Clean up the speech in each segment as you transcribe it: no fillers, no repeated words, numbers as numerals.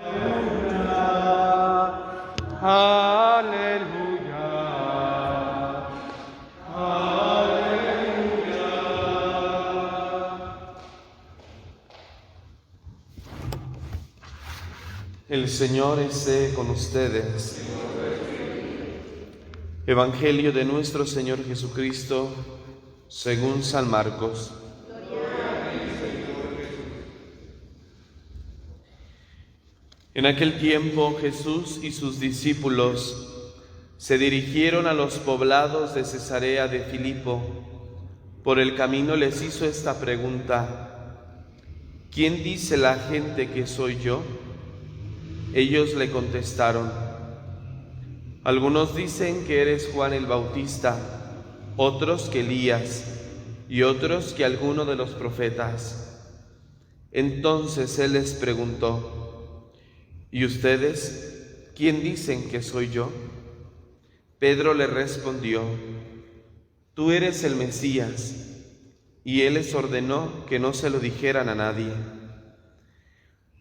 Aleluya. Aleluya. El Señor esté con ustedes. Evangelio de nuestro Señor Jesucristo según San Marcos. En aquel tiempo Jesús y sus discípulos se dirigieron a los poblados de Cesarea de Filipo. Por el camino les hizo esta pregunta: ¿quién dice la gente que soy yo? Ellos le contestaron: algunos dicen que eres Juan el Bautista, otros que Elías, y otros que alguno de los profetas. Entonces él les preguntó: ¿y ustedes quién dicen que soy yo? Pedro le respondió: tú eres el Mesías. Y él les ordenó que no se lo dijeran a nadie.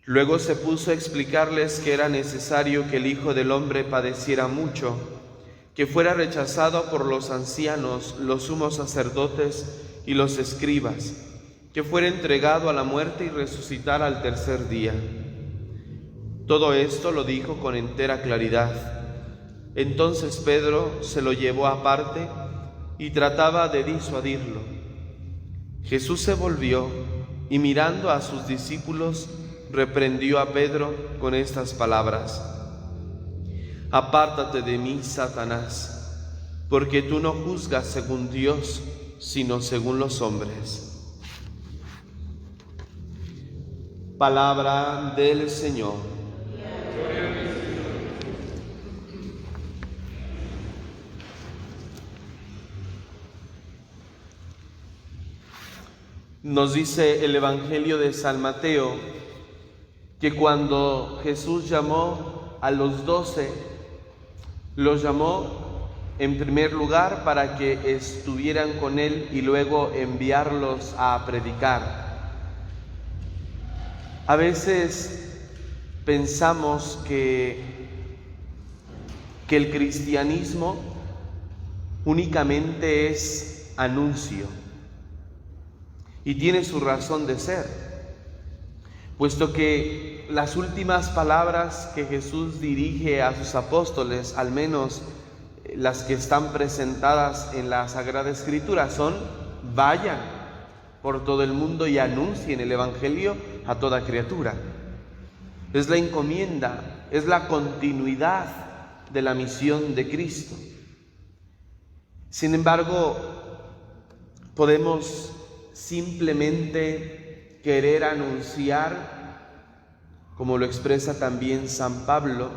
Luego se puso a explicarles que era necesario que el Hijo del Hombre padeciera mucho, que fuera rechazado por los ancianos, los sumos sacerdotes y los escribas, que fuera entregado a la muerte y resucitara al tercer día. Todo esto lo dijo con entera claridad. Entonces Pedro se lo llevó aparte y trataba de disuadirlo. Jesús se volvió y mirando a sus discípulos, reprendió a Pedro con estas palabras: apártate de mí, Satanás, porque tú no juzgas según Dios, sino según los hombres. Palabra del Señor. Nos dice el Evangelio de San Mateo que cuando Jesús llamó a los 12, los llamó en primer lugar para que estuvieran con Él y luego enviarlos a predicar. A veces pensamos que el cristianismo únicamente es anuncio, y tiene su razón de ser, puesto que las últimas palabras que Jesús dirige a sus apóstoles, al menos las que están presentadas en la Sagrada Escritura, son: vayan por todo el mundo y anuncien el Evangelio a toda criatura. Es la encomienda, es la continuidad de la misión de Cristo. Sin embargo, podemos simplemente querer anunciar, como lo expresa también San Pablo.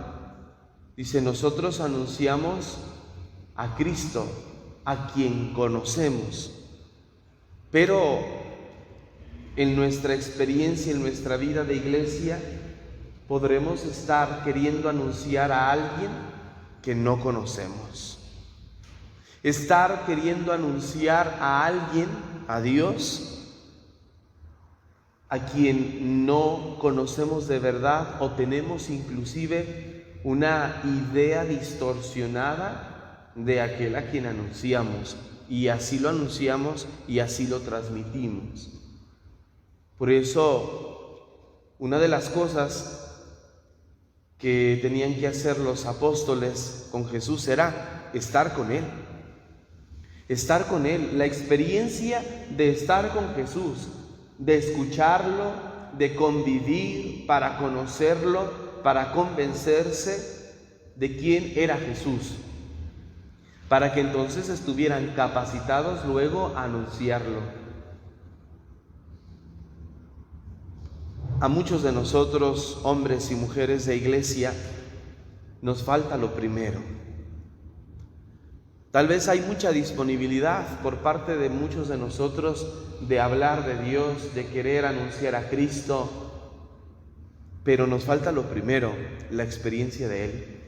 Dice: nosotros anunciamos a Cristo, a quien conocemos, pero en nuestra experiencia, en nuestra vida de iglesia, podremos estar queriendo anunciar a alguien que no conocemos, estar queriendo anunciar a alguien, a Dios, a quien no conocemos de verdad, o tenemos inclusive una idea distorsionada de aquel a quien anunciamos, y así lo anunciamos y así lo transmitimos. Por eso, una de las cosas que tenían que hacer los apóstoles con Jesús era estar con Él. Estar con Él, la experiencia de estar con Jesús, de escucharlo, de convivir para conocerlo, para convencerse de quién era Jesús, para que entonces estuvieran capacitados luego a anunciarlo. A muchos de nosotros, hombres y mujeres de iglesia, nos falta lo primero. Tal vez hay mucha disponibilidad por parte de muchos de nosotros de hablar de Dios, de querer anunciar a Cristo, pero nos falta lo primero, la experiencia de Él.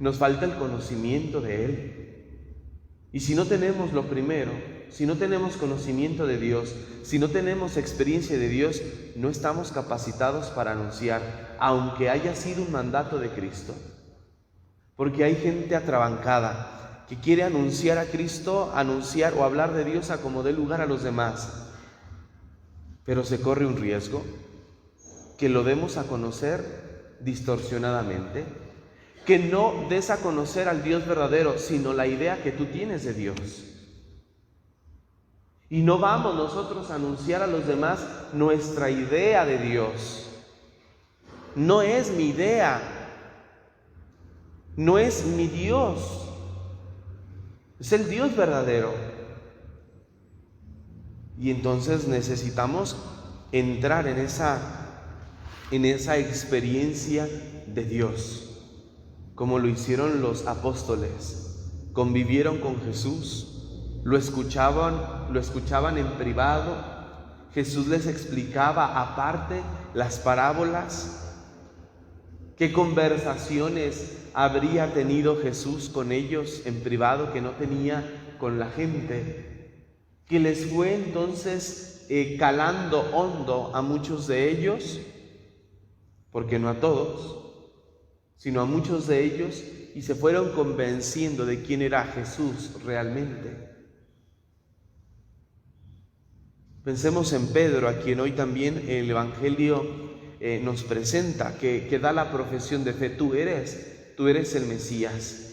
Nos falta el conocimiento de Él. Y si no tenemos lo primero, si no tenemos conocimiento de Dios, si no tenemos experiencia de Dios, no estamos capacitados para anunciar, aunque haya sido un mandato de Cristo. Porque hay gente atrabancada que quiere anunciar a Cristo, anunciar o hablar de Dios a como dé lugar a los demás. Pero se corre un riesgo, que lo demos a conocer distorsionadamente, que no des a conocer al Dios verdadero, sino la idea que tú tienes de Dios. Y no vamos nosotros a anunciar a los demás nuestra idea de Dios. No es mi idea, no es mi Dios, es el Dios verdadero. Y entonces necesitamos entrar en esa experiencia de Dios, como lo hicieron los apóstoles. Convivieron con Jesús, lo escuchaban en privado. Jesús les explicaba aparte las parábolas. ¿Qué conversaciones habría tenido Jesús con ellos en privado que no tenía con la gente? Que les fue entonces calando hondo a muchos de ellos, porque no a todos, sino a muchos de ellos, y se fueron convenciendo de quién era Jesús realmente. Pensemos en Pedro, a quien hoy también el Evangelio nos presenta, que da la profesión de fe: tú eres el Mesías.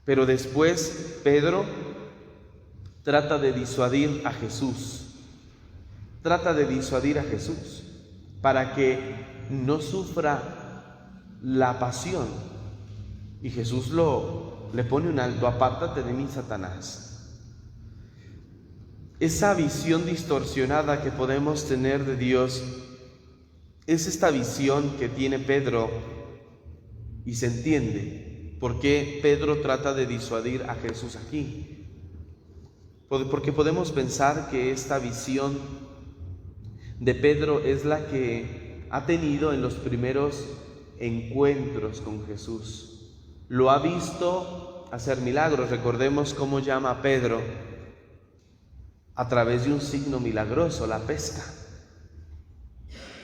Pero después Pedro trata de disuadir a Jesús, para que no sufra la pasión. Y Jesús le pone un alto: apártate de mí, Satanás. Esa visión distorsionada que podemos tener de Dios es esta visión que tiene Pedro, y se entiende por qué Pedro trata de disuadir a Jesús aquí. Porque podemos pensar que esta visión de Pedro es la que ha tenido en los primeros encuentros con Jesús. Lo ha visto hacer milagros. Recordemos cómo llama a Pedro a través de un signo milagroso, la pesca.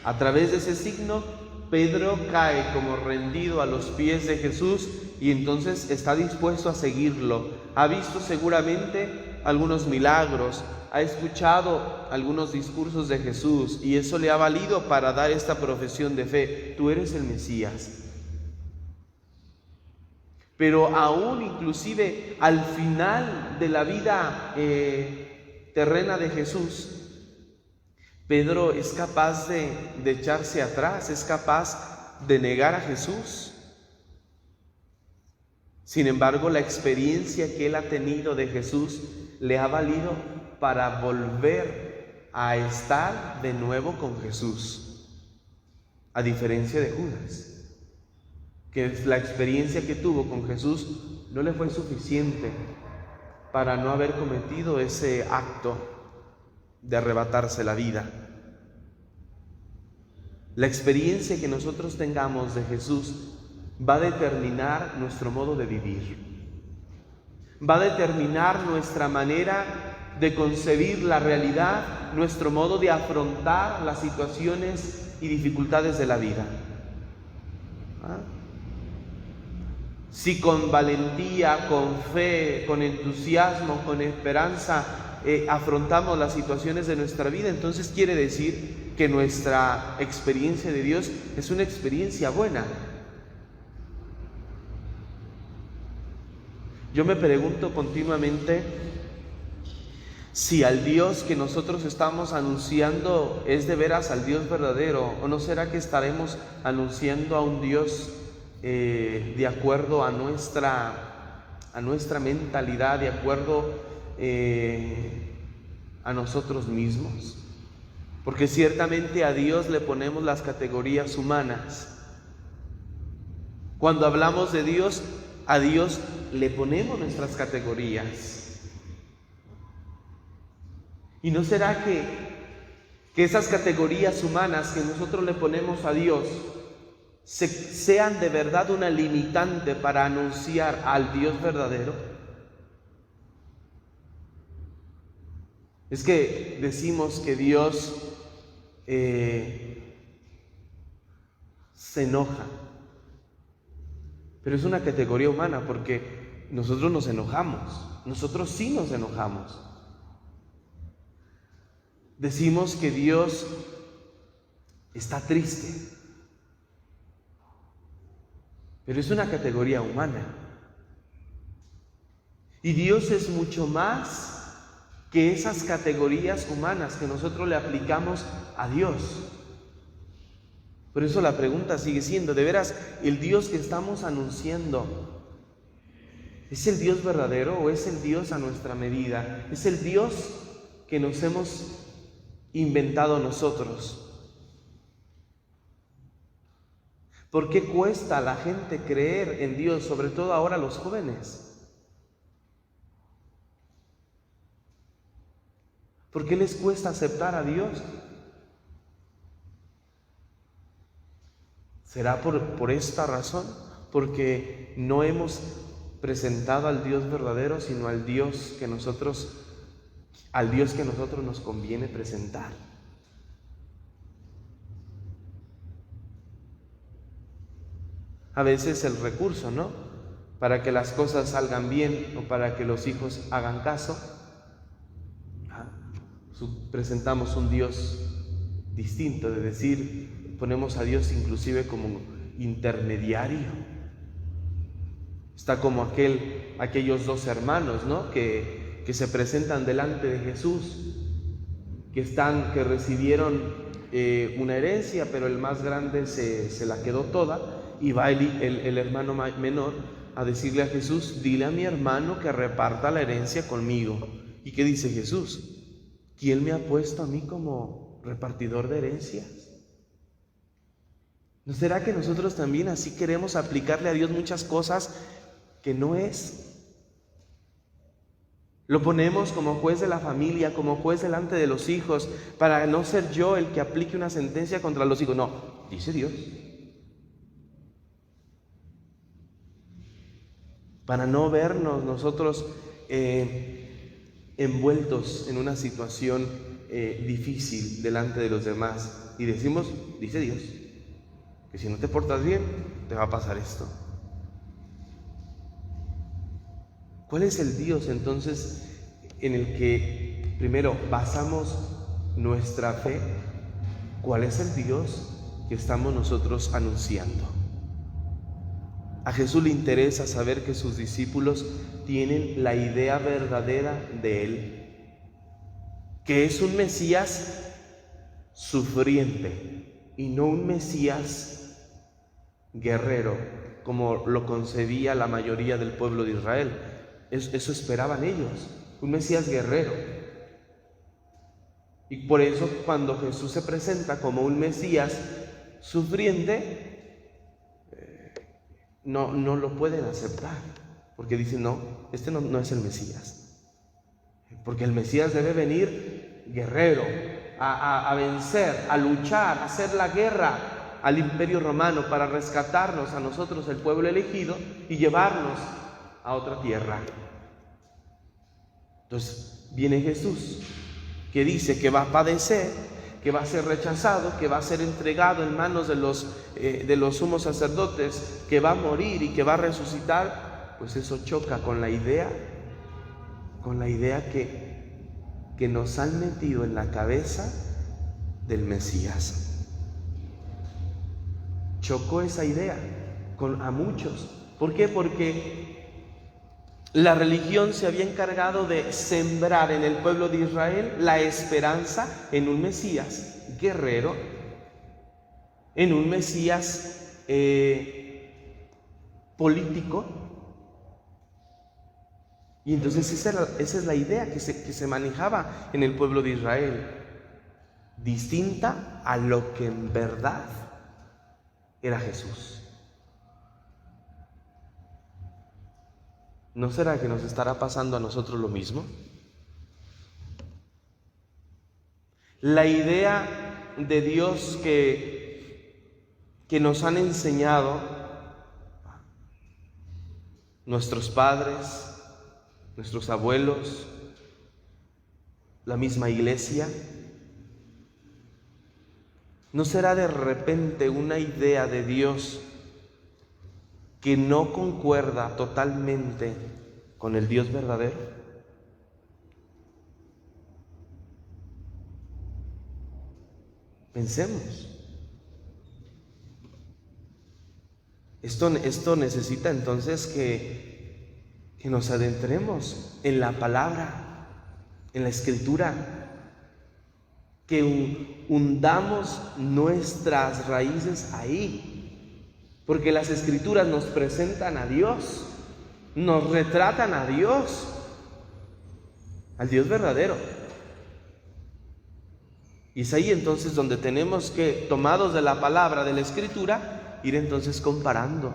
A través de ese signo, Pedro cae como rendido a los pies de Jesús y entonces está dispuesto a seguirlo. Ha visto seguramente algunos milagros, ha escuchado algunos discursos de Jesús, y eso le ha valido para dar esta profesión de fe: tú eres el Mesías. Pero aún inclusive al final de la vida terrena de Jesús, Pedro es capaz de echarse atrás, es capaz de negar a Jesús. Sin embargo, la experiencia que él ha tenido de Jesús le ha valido para volver a estar de nuevo con Jesús, a diferencia de Judas, que la experiencia que tuvo con Jesús no le fue suficiente para no haber cometido ese acto de arrebatarse la vida. La experiencia que nosotros tengamos de Jesús va a determinar nuestro modo de vivir, va a determinar nuestra manera de concebir la realidad, nuestro modo de afrontar las situaciones y dificultades de la vida. Si con valentía, con fe, con entusiasmo, con esperanza afrontamos las situaciones de nuestra vida, entonces quiere decir que nuestra experiencia de Dios es una experiencia buena. Yo me pregunto continuamente si al Dios que nosotros estamos anunciando es de veras al Dios verdadero, o no será que estaremos anunciando a un Dios de acuerdo a nuestra mentalidad, de acuerdo a nosotros mismos. Porque ciertamente a Dios le ponemos las categorías humanas. Cuando hablamos de Dios, a Dios le ponemos nuestras categorías. ¿Y no será que esas categorías humanas que nosotros le ponemos a Dios sean de verdad una limitante para anunciar al Dios verdadero? Es que decimos que Dios se enoja, pero es una categoría humana porque nosotros nos enojamos, nosotros sí nos enojamos. Decimos que Dios está triste, pero es una categoría humana. Y Dios es mucho más que esas categorías humanas que nosotros le aplicamos a Dios. Por eso la pregunta sigue siendo, ¿de veras el Dios que estamos anunciando es el Dios verdadero o es el Dios a nuestra medida? ¿Es el Dios que nos hemos inventado nosotros? ¿Por qué cuesta a la gente creer en Dios, sobre todo ahora los jóvenes? ¿Por qué les cuesta aceptar a Dios? ¿Será por esta razón? Porque no hemos presentado al Dios verdadero, sino al Dios que nosotros nos conviene presentar. A veces el recurso, ¿no? Para que las cosas salgan bien o para que los hijos hagan caso, presentamos un Dios distinto, de decir, ponemos a Dios inclusive como intermediario. Está como aquellos dos hermanos, ¿no? Que se presentan delante de Jesús, que recibieron una herencia, pero el más grande se la quedó toda, y va el hermano menor a decirle a Jesús, dile a mi hermano que reparta la herencia conmigo. ¿Y qué dice Jesús? ¿Quién me ha puesto a mí como repartidor de herencias? ¿No será que nosotros también así queremos aplicarle a Dios muchas cosas que no es? Lo ponemos como juez de la familia, como juez delante de los hijos, para no ser yo el que aplique una sentencia contra los hijos. No, dice Dios. Para no vernos nosotros envueltos en una situación difícil delante de los demás. Y decimos, dice Dios, que si no te portas bien, te va a pasar esto. ¿Cuál es el Dios entonces en el que primero basamos nuestra fe? ¿Cuál es el Dios que estamos nosotros anunciando? A Jesús le interesa saber que sus discípulos tienen la idea verdadera de Él, que es un Mesías sufriente y no un Mesías guerrero, como lo concebía la mayoría del pueblo de Israel. Eso esperaban ellos, un Mesías guerrero. Y por eso cuando Jesús se presenta como un Mesías sufriente, no lo pueden aceptar, porque dicen, no, este no es el Mesías. Porque el Mesías debe venir guerrero, a vencer, a luchar, a hacer la guerra al Imperio Romano para rescatarnos a nosotros, el pueblo elegido, y llevarnos a otra tierra. Entonces viene Jesús, que dice que va a padecer, que va a ser rechazado, que va a ser entregado en manos de los sumos sacerdotes, que va a morir y que va a resucitar. Pues eso choca con la idea que nos han metido en la cabeza del Mesías. Chocó esa idea a muchos. ¿Por qué? Porque la religión se había encargado de sembrar en el pueblo de Israel la esperanza en un Mesías guerrero, en un Mesías político. Y entonces esa es la idea que se manejaba en el pueblo de Israel, distinta a lo que en verdad era Jesús. ¿No será que nos estará pasando a nosotros lo mismo? La idea de Dios que nos han enseñado nuestros padres, nuestros abuelos, la misma iglesia? ¿No será de repente una idea de Dios que no concuerda totalmente con el Dios verdadero? Pensemos. Esto necesita entonces que nos adentremos en la palabra, en la Escritura, que hundamos nuestras raíces ahí, porque las Escrituras nos presentan a Dios, nos retratan a Dios, al Dios verdadero. Y es ahí entonces donde tenemos que, tomados de la palabra, de la Escritura, ir entonces comparando.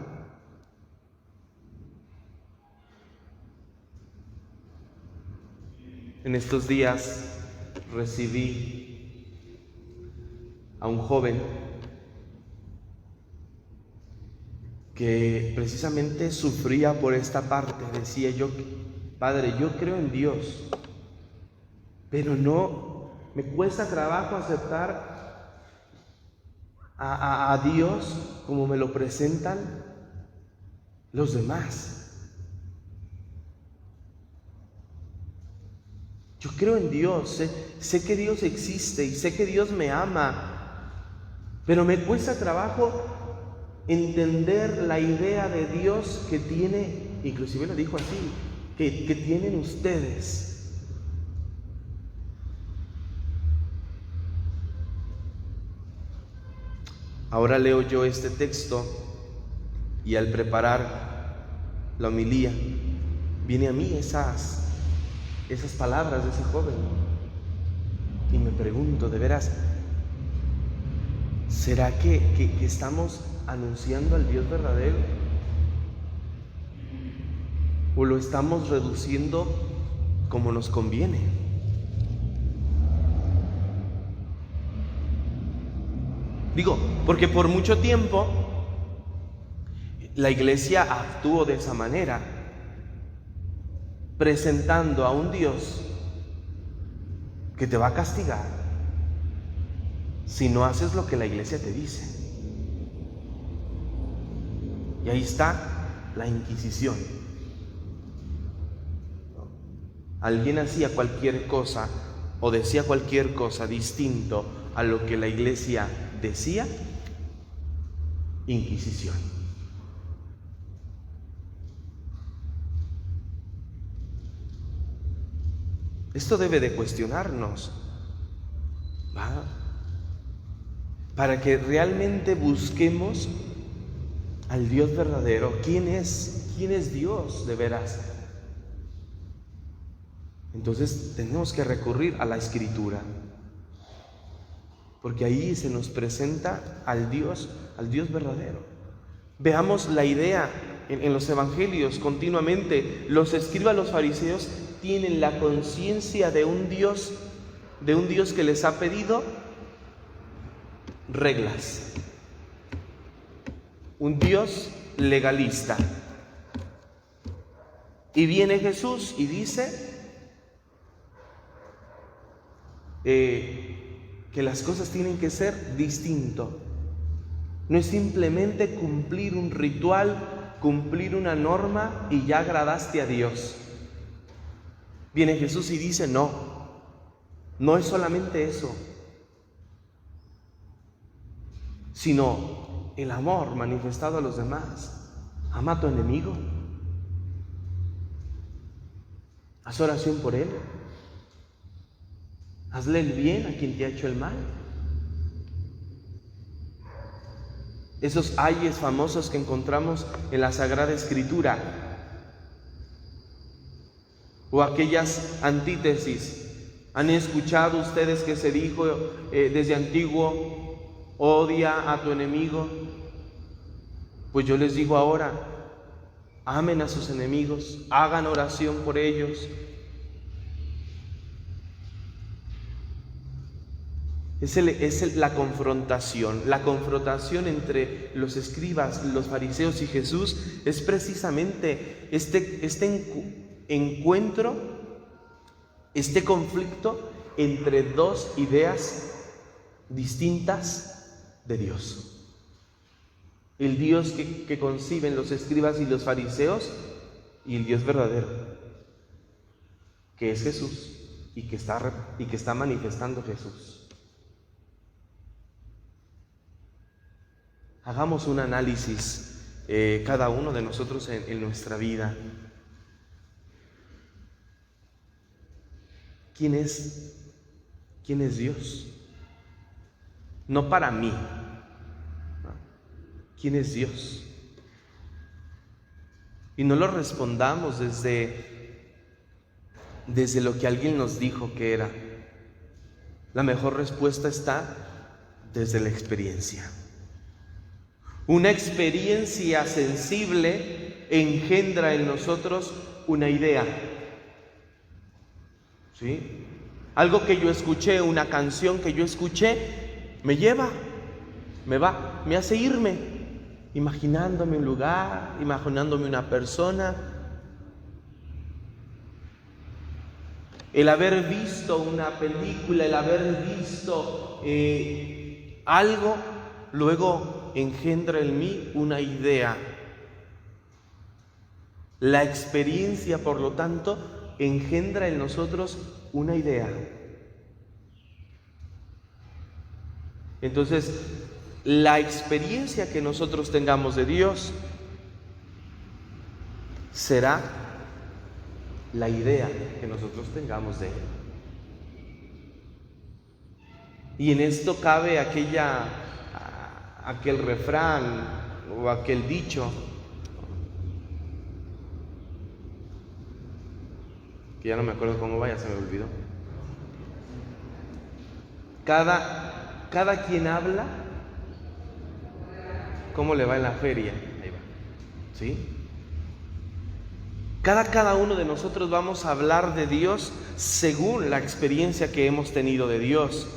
En estos días recibí a un joven que precisamente sufría por esta parte. Decía: Padre, yo creo en Dios, pero me cuesta trabajo aceptar a Dios como me lo presentan los demás. Yo creo en Dios, sé que Dios existe y sé que Dios me ama, pero me cuesta trabajo entender la idea de Dios que tiene, inclusive lo dijo así, que tienen ustedes. Ahora leo yo este texto y al preparar la homilía viene a mí esas palabras de ese joven y me pregunto, de veras, ¿será que estamos anunciando al Dios verdadero? ¿O lo estamos reduciendo como nos conviene? Digo, porque por mucho tiempo la iglesia actuó de esa manera, presentando a un Dios que te va a castigar si no haces lo que la iglesia te dice. Y ahí está la Inquisición. Alguien hacía cualquier cosa o decía cualquier cosa distinto a lo que la iglesia decía, Inquisición. Esto debe de cuestionarnos, ¿va? Para que realmente busquemos al Dios verdadero. ¿Quién es Dios de veras? Entonces tenemos que recurrir a la Escritura, porque ahí se nos presenta al Dios verdadero. Veamos la idea en los evangelios continuamente. Los escribas, los fariseos, tienen la conciencia de un Dios que les ha pedido reglas, un Dios legalista. Y viene Jesús y dice que las cosas tienen que ser distinto. No es simplemente cumplir un ritual, cumplir una norma y ya agradaste a Dios. Viene Jesús y dice: no es solamente eso, sino el amor manifestado a los demás. Ama a tu enemigo, haz oración por él, hazle el bien a quien te ha hecho el mal. Esos ayes famosos que encontramos en la Sagrada Escritura, o aquellas antítesis. ¿Han escuchado ustedes que se dijo desde antiguo: odia a tu enemigo? Pues yo les digo ahora: amen a sus enemigos, hagan oración por ellos. Es la confrontación entre los escribas, los fariseos y Jesús. Es precisamente este encuentro, este conflicto entre dos ideas distintas de Dios. El Dios que conciben los escribas y los fariseos y el Dios verdadero, que es Jesús y que está manifestando Jesús. Hagamos un análisis cada uno de nosotros en nuestra vida. ¿Quién es Dios? No para mí. ¿Quién es Dios? Y no lo respondamos desde lo que alguien nos dijo que era. La mejor respuesta está desde la experiencia. Una experiencia sensible engendra en nosotros una idea. ¿Sí? Algo que yo escuché, una canción que yo escuché, me hace irme, imaginándome un lugar, imaginándome una persona. El haber visto una película, el haber visto algo, luego engendra en mí una idea. La experiencia, por lo tanto, engendra en nosotros una idea. Entonces, la experiencia que nosotros tengamos de Dios será la idea que nosotros tengamos de Él. Y en esto cabe aquel refrán o aquel dicho que ya no me acuerdo cómo va, ya se me olvidó. Cada quien habla cómo le va en la feria. Ahí va. ¿Sí? Cada uno de nosotros vamos a hablar de Dios según la experiencia que hemos tenido de Dios,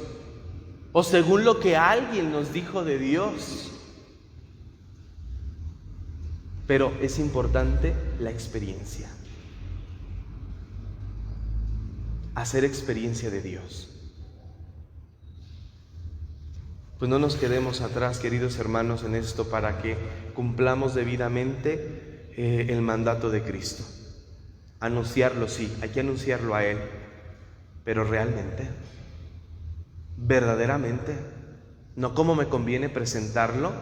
o según lo que alguien nos dijo de Dios. Pero es importante la experiencia. Hacer experiencia de Dios. Pues no nos quedemos atrás, queridos hermanos, en esto, para que cumplamos debidamente el mandato de Cristo. Anunciarlo, sí, hay que anunciarlo a Él, pero realmente, verdaderamente, no como me conviene presentarlo,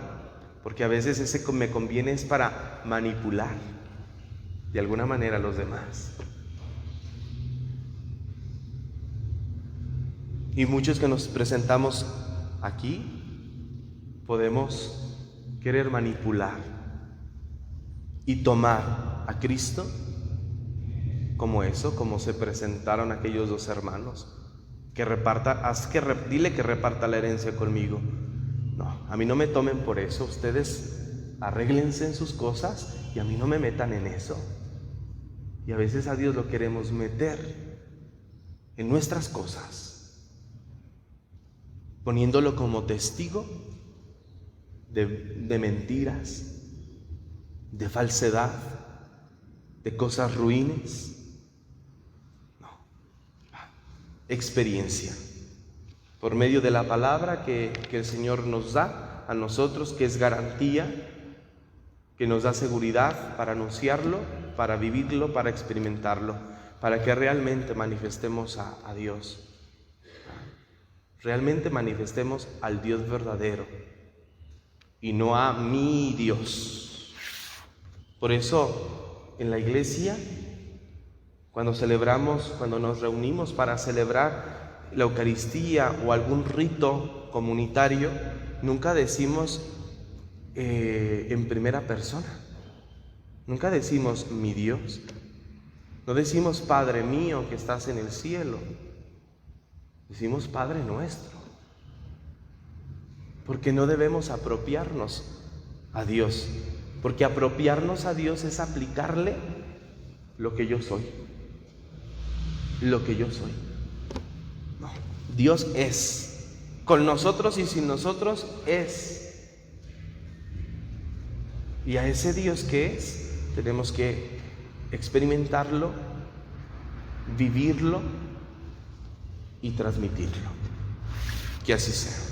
porque a veces ese me conviene es para manipular de alguna manera a los demás. Y muchos que nos presentamos aquí podemos querer manipular y tomar a Cristo como eso, como se presentaron aquellos dos hermanos, dile que reparta la herencia conmigo. No, a mí no me tomen por eso, ustedes arréglense en sus cosas y a mí no me metan en eso. Y a veces a Dios lo queremos meter en nuestras cosas, poniéndolo como testigo de mentiras, de falsedad, de cosas ruines. No. Experiencia. Por medio de la palabra que el Señor nos da a nosotros, que es garantía, que nos da seguridad para anunciarlo, para vivirlo, para experimentarlo, para que realmente manifestemos a Dios. Realmente manifestemos al Dios verdadero y no a mi Dios. Por eso, en la iglesia, cuando nos reunimos para celebrar la Eucaristía o algún rito comunitario, nunca decimos en primera persona. Nunca decimos mi Dios. No decimos Padre mío que estás en el cielo. Decimos Padre nuestro, porque no debemos apropiarnos a Dios, porque apropiarnos a Dios es aplicarle lo que yo soy. No, Dios es, con nosotros y sin nosotros es. Y a ese Dios que es, tenemos que experimentarlo, vivirlo y transmitirlo. Que así sea.